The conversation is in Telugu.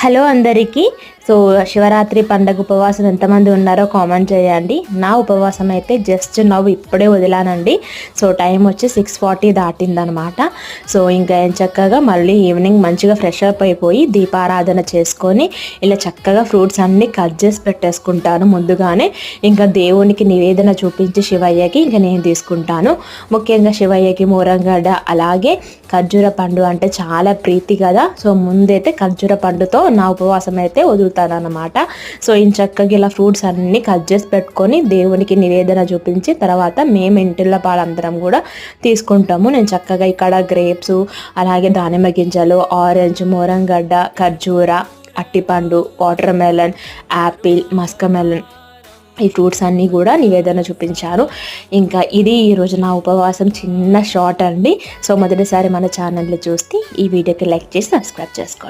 హలో అందరికీ. సో శివరాత్రి పండగ ఉపవాసం ఎంతమంది ఉన్నారో కామెంట్ చేయండి. నా ఉపవాసం అయితే జస్ట్ నవ్వు ఇప్పుడే వదిలానండి. సో టైం వచ్చి 6:40 దాటిందనమాట. సో ఇంకా ఏం చక్కగా మళ్ళీ ఈవినింగ్ మంచిగా ఫ్రెష్ అప్ అయిపోయి దీపారాధన చేసుకొని ఇలా చక్కగా ఫ్రూట్స్ అన్నీ కట్ చేసి పెట్టేసుకుంటాను ముందుగానే. ఇంకా దేవునికి నివేదన చూపించి శివయ్యకి ఇంకా నేను తీసుకుంటాను. ముఖ్యంగా శివయ్యకి మోరంగడ్డ అలాగే ఖర్జూర పండు అంటే చాలా ప్రీతి కదా. సో ముందైతే ఖర్జూర పండుతో నా ఉపవాసం అయితే వదులుతానన్నమాట. సో చక్కగా ఇలా ఫ్రూట్స్ అన్నీ కట్ చేసి పెట్టుకొని దేవునికి నివేదన చూపించి తర్వాత మేము ఇంటిలో వాళ్ళందరం కూడా తీసుకుంటాము. నేను చక్కగా ఇక్కడ గ్రేప్స్ అలాగే దానిమ్మ గింజలు, ఆరెంజ్, మోరంగడ్డ, ఖర్జూర, అట్టిపండు, వాటర్ మెలన్, యాపిల్, మస్క మెలన్ ఈ ఫ్రూట్స్ అన్నీ కూడా నివేదన చూపించాను. ఇంకా ఇది ఈరోజు నా ఉపవాసం చిన్న షార్ట్ అండి. సో మొదటిసారి మన ఛానల్ని చూస్తే ఈ వీడియోకి లైక్ చేసి సబ్స్క్రైబ్ చేసుకోండి.